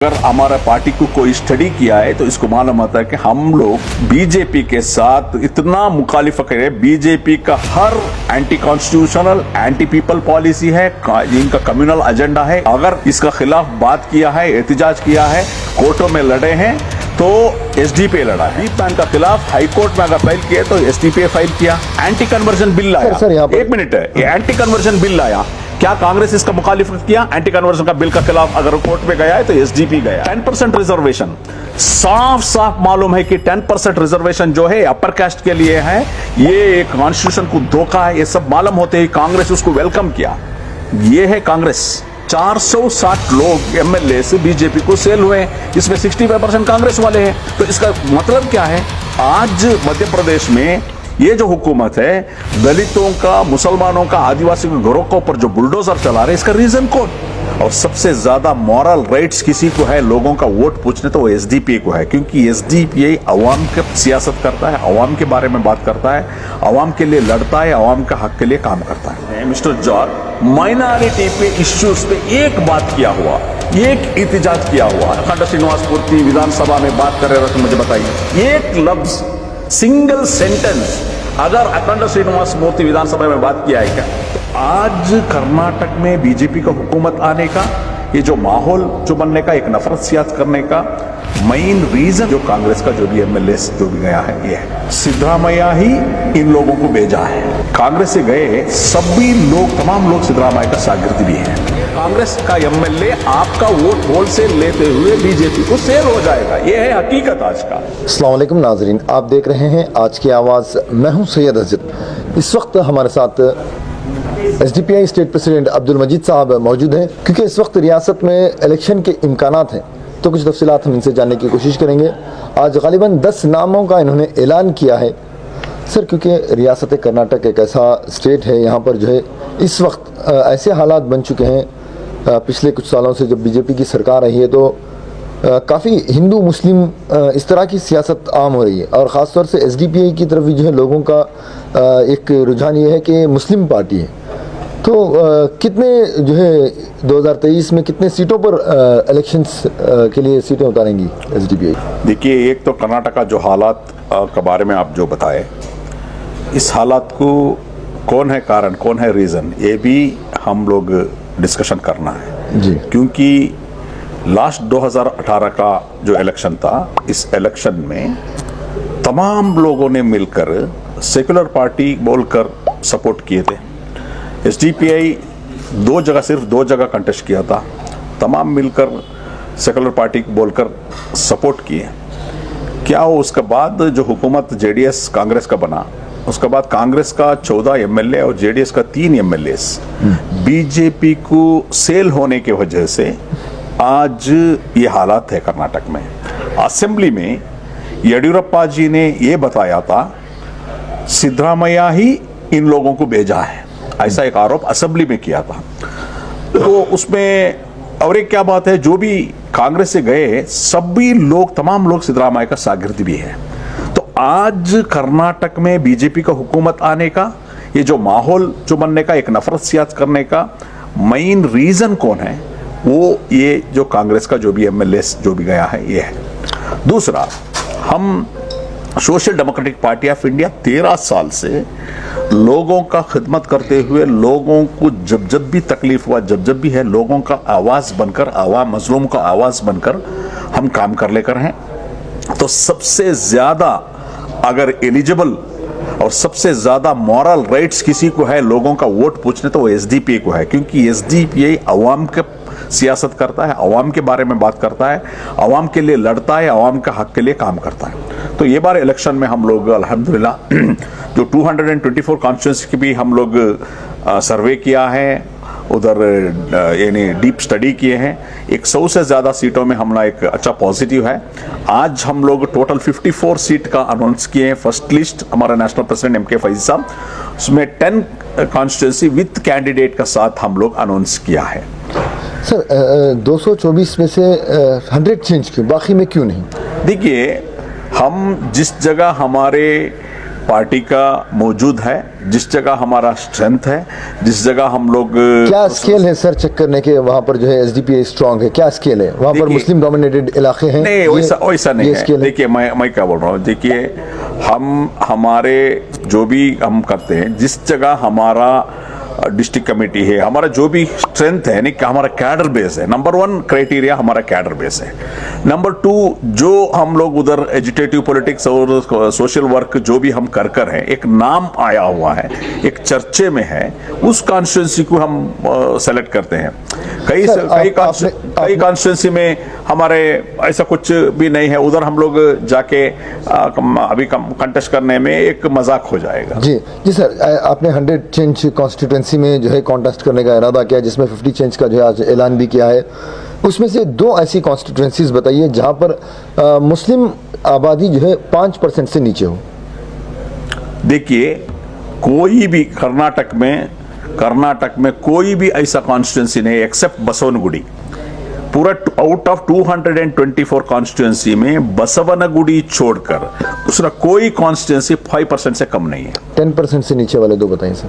अगर हमारा पार्टी को कोई स्टडी किया है तो इसको मालूम होता है कि हम लोग बीजेपी के साथ इतना मुखालिफत करें। बीजेपी का हर anti constitutional anti people policy है, इनका कम्युनल एजेंडा है। अगर इसका खिलाफ बात किया है, एहतिजाज किया है, कोर्टों में लड़े हैं तो एसडीपीए लड़ा है। पैन का खिलाफ हाई कोर्ट में अगर फाइल किया तो एसडीपीए फाइल किया। एंटी कन्वर्जन बिल लाया। एक मिनट है, ये एंटी कन्वर्जन बिल लाया, क्या कांग्रेस इसका मुखालिफत किया? एंटी कन्वर्जन का बिल का खिलाफ अगर कोर्ट में गया है तो एसडीपी गया। 10% रिजर्वेशन, साफ साफ मालूम है कि 10% रिजर्वेशन जो है अपर कास्ट के लिए है, ये कॉन्स्टिट्यूशन को धोखा है। ये सब मालूम होते ही कांग्रेस उसको वेलकम किया। ये है कांग्रेस। 460 लोग एमएलए से बीजेपी को सेल हुए, इसमें 65% कांग्रेस वाले हैं। तो इसका मतलब क्या है? आज मध्य प्रदेश में ये जो हुकूमत है, दलितों का, मुसलमानों का, आदिवासी के घरों के ऊपर जो बुलडोजर चला रहे, इसका रीजन कौन? और सबसे ज्यादा मॉरल राइट्स किसी को है लोगों का वोट पूछने, तो वो एसडीपीए को है, क्योंकि एसडीपीए अवाम के सियासत करता है, अवाम के बारे में बात करता है, अवाम के लिए लड़ता है, अवाम के हक के लिए काम करता है। मिस्टर जॉर्ज, माइनॉरिटी पे इश्यूज पे एक बात किया हुआ, एक इतिजाज किया हुआ, अखंड श्रीनिवास मूर्ति विधानसभा में बात कर रहे थे, मुझे बताइए एक लफ्ज, सिंगल सेंटेंस अगर अखंड श्रीनिवास मूर्ति विधानसभा में बात किया है क्या? तो आज कर्नाटक में बीजेपी का हुकूमत आने का, ये जो माहौल जो बनने का, एक नफरत सियासत करने का मेन रीजन जो कांग्रेस का जो भी एमएलए जो भी गया है, ये है सिद्धरामैया ही इन लोगों को भेजा है। कांग्रेस से गए सभी लोग, तमाम लोग सिद्धरामैया का शागिर्द भी है। कांग्रेस का एमएलए आपका वोट होलसेल लेते हुए बीजेपी को सेल हो जाएगा, ये है हकीकत आज का। अस्सलाम वालेकुम नाजरीन, आप देख रहे हैं आज की आवाज़। मैं हूं सैयद अज़र। इस वक्त हमारे साथ एसडीपीआई स्टेट प्रेसिडेंट अब्दुल मजीद साहब मौजूद हैं, क्योंकि इस वक्त रियासत में इलेक्शन के इम्कानात हैं, तो कुछ तफसीलात हम इनसे जानने की कोशिश करेंगे। आज गालिबन 10 नामों का इन्होंने ऐलान किया है। सर, क्योंकि रियासत कर्नाटक एक ऐसा स्टेट है, यहाँ पर जो है इस वक्त ऐसे हालात बन चुके हैं, पिछले कुछ सालों से जब बीजेपी की सरकार रही है तो काफ़ी हिंदू मुस्लिम इस तरह की सियासत आम हो रही है, और ख़ास तौर से एसडीपीआई की तरफ भी जो है लोगों का एक रुझान ये है कि मुस्लिम पार्टी है। तो कितने जो है 2023 में कितने सीटों पर इलेक्शंस के लिए सीटें उतारेंगी एसडीपीआई? देखिए, एक तो कर्नाटक का जो हालात के बारे में आप जो बताए, इस हालात को कौन है कारण, कौन है रीज़न, ये भी हम लोग डिस्कशन करना है जी। क्योंकि लास्ट 2018 का जो इलेक्शन था, इस इलेक्शन में तमाम लोगों ने मिलकर सेकुलर पार्टी बोलकर सपोर्ट किए थे। एसडीपीआई सिर्फ दो जगह कंटेस्ट किया था, तमाम मिलकर सेकुलर पार्टी बोलकर सपोर्ट किए। क्या हो, उसके बाद जो हुकूमत जेडीएस कांग्रेस का बना, उसके बाद कांग्रेस का 14 एमएलए और जेडीएस का 3 एमएलए बीजेपी को सेल होने की वजह से आज ये हालात है कर्नाटक में। असेंबली में येडियुरप्पा जी ने ये बताया था सिद्धरामैया ही इन लोगों को भेजा है, ऐसा एक आरोप असेंबली में किया था। तो उसमें और एक क्या बात है, जो भी कांग्रेस से गए सभी लोग, तमाम लोग सिद्धरामैया का शागिर्द भी है। तो आज कर्नाटक में बीजेपी का हुकूमत आने का, ये जो माहौल जो बनने का, एक नफरत सियासत करने का मेन रीजन कौन है? वो ये जो कांग्रेस का जो भी एमएलए जो भी गया है, ये है। दूसरा, हम social democratic party of India 13 साल से लोगों का खिदमत करते हुए, लोगों को जब भी तकलीफ हुआ, जब भी है, लोगों का आवाज बनकर, आवाम मजलूम का आवाज बनकर हम काम कर लेकर हैं। तो सबसे ज्यादा अगर एलिजिबल और सबसे ज्यादा मॉरल राइट्स किसी को है लोगों का वोट पूछने, तो वो एसडीपीए को है, क्योंकि एसडीपीए अवाम के सियासत करता है, अवाम के बारे में बात करता है, अवाम के लिए लड़ता है, अवाम का हक के लिए काम करता है। तो ये बार इलेक्शन में हम लोग अल्हम्दुलिल्लाह जो 224 कॉन्स्टिट्यूंसी की भी हम लोग सर्वे किया है, उधर यानी डीप स्टडी किए हैं। 100 से ज़्यादा सीटों में हमारा एक अच्छा पॉजिटिव है। आज हम लोग टोटल 54 सीट का अनाउंस किए हैं। फर्स्ट लिस्ट हमारा नेशनल प्रेसिडेंट एम के फैज़ साहब, उसमें 10 कॉन्स्टिट्यूंसी विथ कैंडिडेट का साथ हम लोग अनाउंस किया है। सर, 224 में से 100 चेंज क्यों, बाकी में क्यों नहीं? देखिए, हम जिस जगह हमारे पार्टी का मौजूद है, जिस जगह हमारा स्ट्रेंथ है, जिस जगह हम लोग क्या स्केल है सर चेक करने के, वहां पर जो है एसडीपीआई स्ट्रांग है, क्या स्केल है वहां पर? मुस्लिम डोमिनेटेड इलाके हैं? नहीं, वैसा नहीं है। देखिए मैं क्या बोल रहा हूँ, देखिए हम हमारे जो भी हम करते हैं, जिस जगह हमारा डिस्ट्रिक्ट कमेटी है, हमारा जो भी स्ट्रेंथ है, यानी कि हमारा कैडर बेस है, नंबर 1 क्राइटेरिया हमारा कैडर बेस है। नंबर 2, जो हम लोग उधर एजुटेटिव पॉलिटिक्स और सोशल वर्क जो भी हम कर हैं, एक नाम आया हुआ है, एक चर्चे में है, उस कॉन्स्टिट्यूंसी को हम सेलेक्ट करते हैं। कई कॉन्स्टिट्यूंसी में हमारे ऐसा कुछ भी नहीं है, उधर हम लोग जाके अभी कंटेस्ट करने में एक मजाक हो जाएगा। जी सर, आपने 100 चेंज कॉन्स्टिट्यूंसी में जो है कॉन्टेस्ट करने का इरादा किया, जिसमें 50 चेंज का जो है आज ऐलान भी किया है। उसमें से 2 ऐसी कॉन्स्टिट्यूंसीज बताइए जहां पर मुस्लिम आबादी जो है 5% से नीचे हो। देखिए, कोई भी कर्नाटक में कोई भी ऐसा कॉन्स्टिट्यूंसी नहीं एक्सेप्ट बसवनगुड़ी। पूरा आउट ऑफ 224 कॉन्स्टिट्यूंसी में बसवनगुड़ी छोड़कर दूसरा कोई कॉन्स्टिट्यूंसी 5% से कम नहीं है। 10% से नीचे वाले 2 बताइए सर।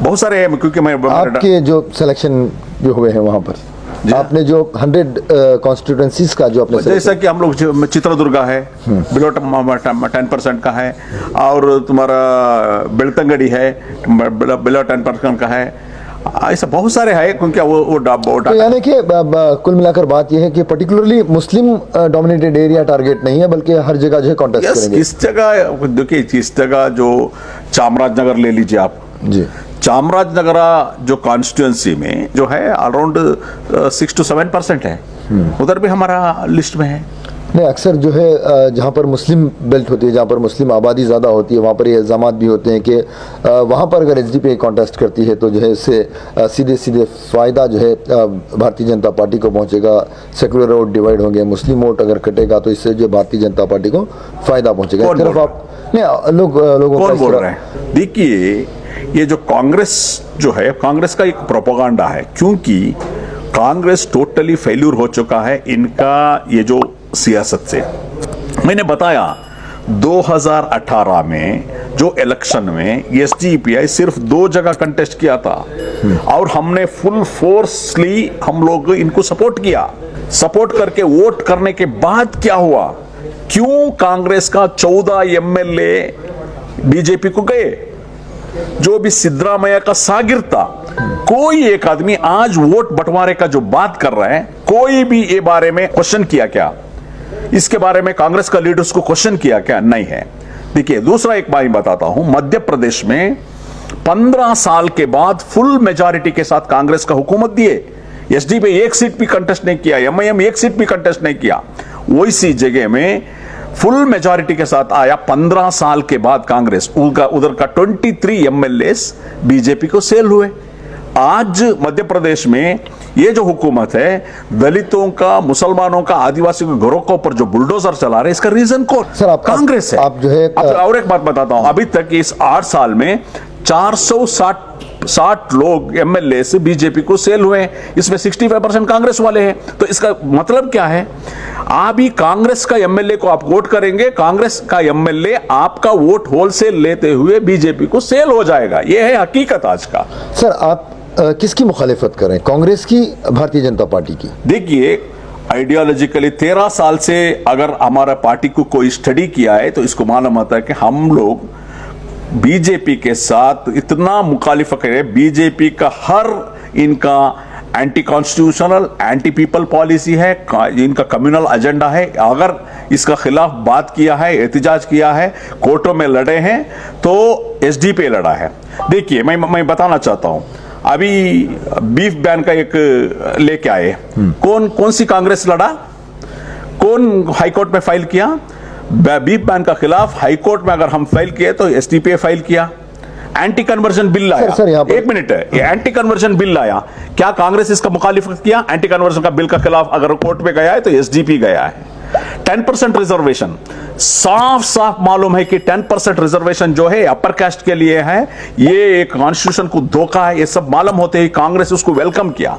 बहुत सारे हैं, क्योंकि मैं आपके जो सिलेक्शन जो हुए हैं वहां पर आपने जो 100 कॉन्स्टिट्यूंसीज का जो आपने, जैसा कि हम लोग चित्रदुर्गा है, बिलो 10% का है, और तुम्हारा बेलतंगड़ी है, बिलो 10% का है, ऐसा बहुत सारे हैं, क्योंकि वो तो यानी कि कुल मिलाकर बात यह है कि particularly Muslim dominated area target नहीं है, बल्कि हर जगह जो है कॉन्टेस्ट करेंगे। किस जगह देखिए, किस जगह जो चामराजनगर ले लीजिए आप जी, चामराजनगर जो कॉन्स्टिट्यूंसी में जो है अराउंड 6 to 7% है, उधर भी हमारा लिस्ट में है। नहीं, अक्सर जो है जहाँ पर मुस्लिम बेल्ट होती है, जहाँ पर मुस्लिम आबादी ज़्यादा होती है, वहाँ पर ये इल्ज़ामात भी होते हैं कि वहाँ पर अगर एसडीपीआई कॉन्टेस्ट करती है तो जो है इससे सीधे फ़ायदा जो है भारतीय जनता पार्टी को पहुँचेगा। सेकुलर वोट डिवाइड होंगे, मुस्लिम वोट अगर कटेगा तो इससे जो भारतीय जनता पार्टी को फ़ायदा पहुँचेगा। कौन बोल रहे हैं? देखिए, ये जो कांग्रेस जो है, कांग्रेस का एक प्रोपेगेंडा है, क्योंकि कांग्रेस टोटली फेल्यूर हो चुका है इनका ये जो सियासत से। मैंने बताया 2018 में जो इलेक्शन में एसडीपीआई सिर्फ 2 जगह कंटेस्ट किया था, और हमने फुल फोर्सली हम लोग इनको सपोर्ट किया। सपोर्ट करके वोट करने के बाद क्या हुआ, क्यों कांग्रेस का 14 एमएलए बीजेपी को गए? जो भी सिद्धरामैया का शागिर्द था, कोई एक आदमी आज वोट बंटवारे का जो बात कर रहा है, कोई भी ये बारे में क्वेश्चन किया क्या? इसके बारे में कांग्रेस का लीडर्स को क्वेश्चन किया क्या? नहीं है। देखिए, दूसरा एक बात बताता हूं, मध्य प्रदेश में 15 साल के बाद फुल मेजॉरिटी के साथ कांग्रेस का हुकूमत दिए। एसडीपी 1 सीट भी कंटेस्ट नहीं किया, एमआईएम 1 सीट भी कंटेस्ट नहीं किया, वैसी जगह में फुल मेजॉरिटी के साथ आया 15 साल के बाद कांग्रेस। उधर का 23 एमएलए बीजेपी को सेल हुए। आज मध्य प्रदेश में ये जो हुकूमत है, दलितों का, मुसलमानों का, आदिवासियों के घरों के ऊपर जो बुलडोजर चला रहे, इसका रीजन कौन? सर, कांग्रेस है। आप जो है और एक बात बताता हूं, अभी तक इस 8 साल में 460 लोग एमएलए से बीजेपी को सेल हुए हैं, इसमें 65% कांग्रेस वाले हैं। तो इसका मतलब क्या है? आप ही कांग्रेस का एमएलए को आप वोट करेंगे, कांग्रेस का एमएलए आपका वोट होलसेल लेते हुए बीजेपी को सेल हो जाएगा। यह है हकीकत आज का। सर, आप किसकी मुखालिफत करें, कांग्रेस की, भारतीय जनता पार्टी की? देखिए, आइडियोलॉजिकली 13 साल से अगर हमारा पार्टी को कोई स्टडी किया है तो इसको मालूम होता है कि हम लोग बीजेपी के साथ इतना मुखालिफत करें। बीजेपी का हर इनका anti constitutional, anti people policy है, इनका कम्युनल एजेंडा है। अगर इसका खिलाफ बात किया है, एहतजाज किया है, कोर्टों में लड़े हैं, तो एसडीपीआई लड़ा है। देखिए, मैं बताना चाहता हूं, अभी बीफ बैन का एक लेके आए, कौन सी कांग्रेस लड़ा? कौन हाईकोर्ट में फाइल किया? बीफ बैन का खिलाफ हाईकोर्ट में अगर हम फाइल किए तो एसडीपीआई फाइल किया। एंटी कन्वर्जन बिल लाया। एक मिनट है, ये एंटी कन्वर्जन बिल लाया, क्या कांग्रेस इसका मुखालिफत किया? एंटी कन्वर्जन का बिल का खिलाफ अगर कोर्ट में गया है तो एसडीपी गया है। 10% रिजर्वेशन, साफ साफ मालूम है कि 10% रिजर्वेशन जो है अपर कास्ट के लिए है, ये कॉन्स्टिट्यूशन को धोखा है, ये सब मालूम होते ही कांग्रेस उसको वेलकम किया।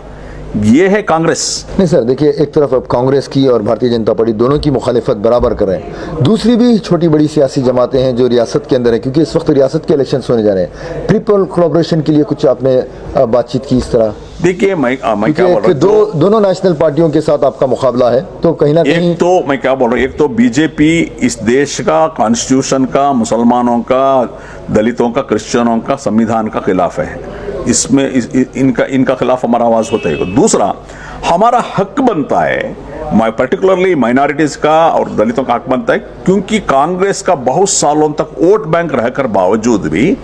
ये है कांग्रेस। नहीं सर, देखिए एक तरफ अब कांग्रेस की और भारतीय जनता पार्टी दोनों की मुखालिफत बराबर कर रहे हैं, दूसरी भी छोटी बड़ी सियासी जमातें हैं जो रियासत के अंदर है, क्योंकि इस वक्त रियासत के इलेक्शन होने जा रहे हैं। ट्रिपल कोलैबोरेशन के लिए कुछ आपने बातचीत की इस तरह? देखिए मैं क्या बोल रहा हूँ, दोनों नेशनल पार्टियों के साथ आपका मुकाबला है, तो कहीं ना कहीं एक तो मैं क्या बोल रहा हूँ, एक तो बीजेपी इस देश का, कॉन्स्टिट्यूशन का, मुसलमानों का, दलितों का, क्रिश्चियनों का, संविधान का खिलाफ है। इसमें इनका खिलाफ हमारा आवाज होता है। दूसरा, हमारा हक बनता है, पर्टिकुलरली माइनॉरिटीज का और दलितों का हक बनता है, क्योंकि कांग्रेस का बहुत सालों तक वोट बैंक रहकर बावजूद भी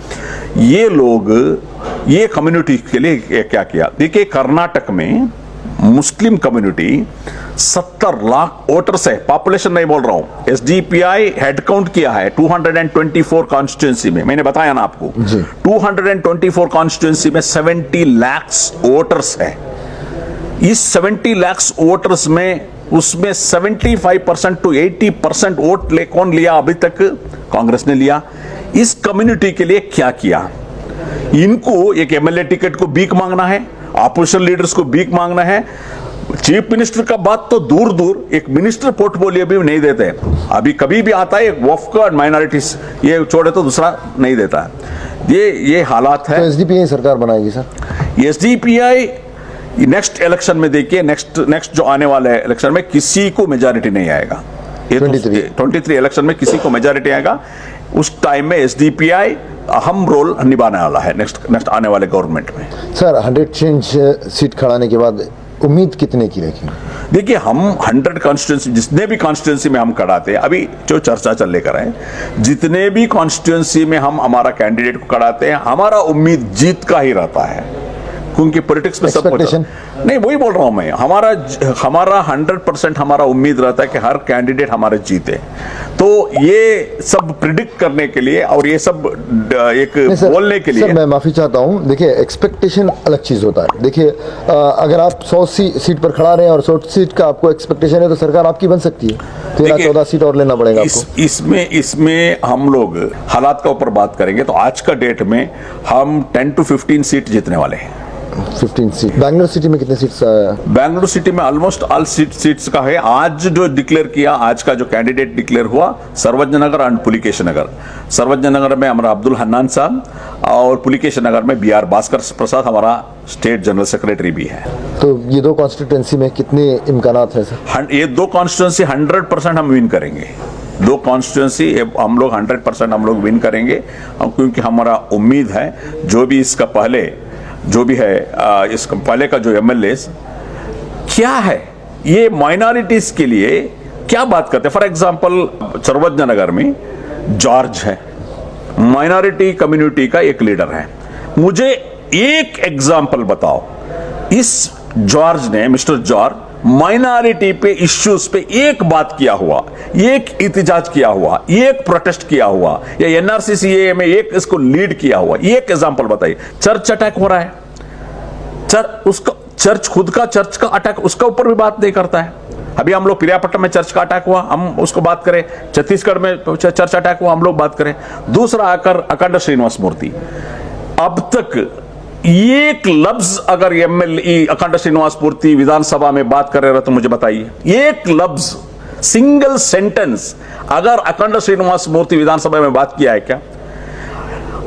ये लोग ये कम्युनिटी के लिए क्या किया। देखिए कर्नाटक में मुस्लिम कम्युनिटी 70 लाख वोटर्स है, पॉपुलेशन नहीं बोल रहा हूं, एसडीपीआई हेड काउंट किया है 224 कॉन्स्टिट्यूंसी में, मैंने बताया ना आपको 224 कॉन्स्टिट्यूंसी में 70 लाख वोटर्स है। इस 70 लाख वोटर्स में उसमें 75% to 80% वोट कौन लिया अभी तक? कांग्रेस ने लिया। इस कम्युनिटी के लिए क्या किया? इनको एक एमएलए टिकट को भीख मांगना है, ऑपोजिशन लीडर्स को भीख मांगना है, चीफ मिनिस्टर का बात तो दूर दूर, एक मिनिस्टर पोर्टफोलियो भी नहीं देते। अभी कभी भी आता है वक्फ का माइनॉरिटीज, ये छोड़े तो दूसरा नहीं देता है। ये हालात है। तो एसडीपीआई सरकार बनाएगी सर? एसडीपीआई नेक्स्ट इलेक्शन में देखिए, नेक्स्ट जो आने वाले इलेक्शन में किसी को मेजॉरिटी नहीं आएगा। 23 इलेक्शन में किसी को मेजॉरिटी आएगा। उस टाइम में एसडीपीआई अहम रोल निभाने वाला है नेक्स्ट आने वाले गवर्नमेंट में। सर 100 चेंज सीट खड़ाने के बाद उम्मीद कितने की रखें? देखिए हम 100 कॉन्स्टिट्यूंसी, जितने भी कॉन्स्टिट्यूंसी में हम कराते हैं, अभी जो चर्चा चल लेकर है, जितने भी कॉन्स्टिट्यूंसी में हम हमारा कैंडिडेट को कराते हैं, हमारा उम्मीद जीत का ही रहता है, क्योंकि पॉलिटिक्स में सब नहीं, वही बोल रहा हूं मैं, हमारा 100% हमारा उम्मीद रहता है कि हर कैंडिडेट हमारे जीते। तो ये सब प्रिडिक्ट करने के लिए और ये सब एक बोलने के लिए सर मैं माफी चाहता हूं, देखिए एक्सपेक्टेशन अलग चीज होता है। देखिए अगर आप 100 सीट पर खड़ा रहे हैं और 100 सीट का आपको एक्सपेक्टेशन है, तो सरकार आपकी बन सकती है। 13-14 सीट और लेना पड़ेगा आपको। इसमें हम लोग हालात का ऊपर बात करेंगे तो आज का डेट में हम 10 to 15 सीट जीतने वाले हैं। 15 सीट। बैंगलोर सिटी में कितने सीट्स? बैंगलोर सिटी में ऑलमोस्ट ऑल सीट्स का है। आज जो डिक्लेयर किया, आज का जो कैंडिडेट डिक्लेयर हुआ, सर्वज्ञ नगर एंड पुलिकेशी नगर। सर्वज्ञ नगर में हमारा अब्दुल हन्नान साहब और पुलिकेशी नगर में बीआर भास्कर प्रसाद हमारा स्टेट जनरल सेक्रेटरी भी है। तो ये दो कॉन्स्टिट्यूंसी में कितने इम्कानात है सर? ये दो कॉन्स्टिट्यूंसी 100% हम विन करेंगे। दो कॉन्स्टिट्यूंसी हम लोग 100% हम लोग विन करेंगे, क्योंकि हमारा उम्मीद है जो भी इसका पहले जो भी है, इस पहले का जो एमएलए क्या है, ये माइनॉरिटीज के लिए क्या बात करते हैं। फॉर एग्जांपल सर्वज्ञ नगर में जॉर्ज है, माइनॉरिटी कम्युनिटी का एक लीडर है। मुझे एक एग्जांपल बताओ, इस जॉर्ज ने, मिस्टर जॉर्ज, माइनॉरिटी पे इश्यूज पे एक बात किया हुआ, एक इतिजाज किया हुआ, एक प्रोटेस्ट किया हुआ, या एनआरसी सीएए में एक इसको लीड किया हुआ, एक एग्जांपल बताइए। चर्च अटैक हो रहा है, चर्च खुद का चर्च का अटैक, उसका ऊपर भी बात नहीं करता है। अभी हम लोग पिरियापट्टनम में चर्च का अटैक हुआ, हम उसको बात करें। छत्तीसगढ़ में चर्च अटैक हुआ, हम लोग बात करें। दूसरा आकर अखंड श्रीनिवास मूर्ति, अब तक एक लफ्ज अगर एमएलए अखंड श्रीनिवास मूर्ति विधानसभा में बात कर रहे हो तो मुझे बताइए, एक लफ्ज, सिंगल सेंटेंस अगर अखंड श्रीनिवास मूर्ति विधानसभा में बात किया है क्या?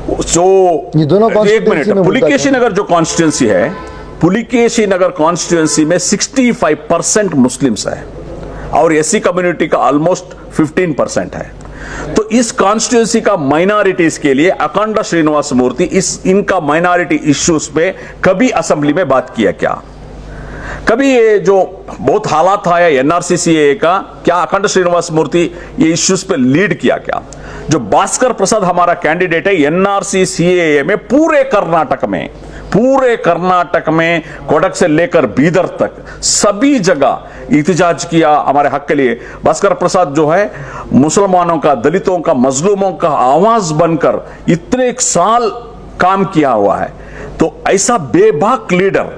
ये दोनों एक मिनट, पुलिकेशी नगर जो कॉन्स्टिट्यूंसी है, पुलिकेशी नगर कॉन्स्टिट्यूंसी में 65% मुस्लिम्स है और एससी कम्युनिटी का ऑलमोस्ट 15% है। तो इस कॉन्स्टिट्यूंसी का माइनॉरिटीज के लिए अखंड श्रीनिवास मूर्ति इनका माइनॉरिटी इश्यूज पे कभी असेंबली में बात किया क्या? कभी ये जो बहुत हालात आया एनआरसी सीएए का, क्या अखंड श्रीनिवास मूर्ति ये इश्यूज पे लीड किया क्या? जो भास्कर प्रसाद हमारा कैंडिडेट है एनआरसी सीएए में, पूरे कर्नाटक में कोडक से लेकर बीदर तक सभी जगह इतिजाज किया हमारे हक के लिए। भास्कर प्रसाद जो है मुसलमानों का, दलितों का, मजलूमों का आवाज बनकर इतने साल काम किया हुआ है। तो ऐसा बेबाक लीडर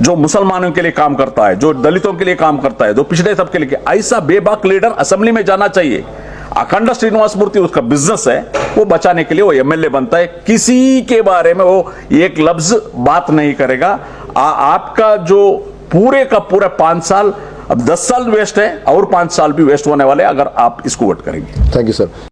जो मुसलमानों के लिए काम करता है, जो दलितों के लिए काम करता है, जो पिछड़े तबके के लिए, ऐसा बेबाक लीडर असेंबली में जाना चाहिए। अखंड श्रीनिवास मूर्ति उसका बिजनेस है, वो बचाने के लिए वो एमएलए बनता है, किसी के बारे में वो एक लफ्ज बात नहीं करेगा। आपका जो पूरे का पूरा 5 साल, अब 10 साल वेस्ट है और 5 साल भी वेस्ट होने वाले अगर आप इसको वोट करेंगे। Thank you sir.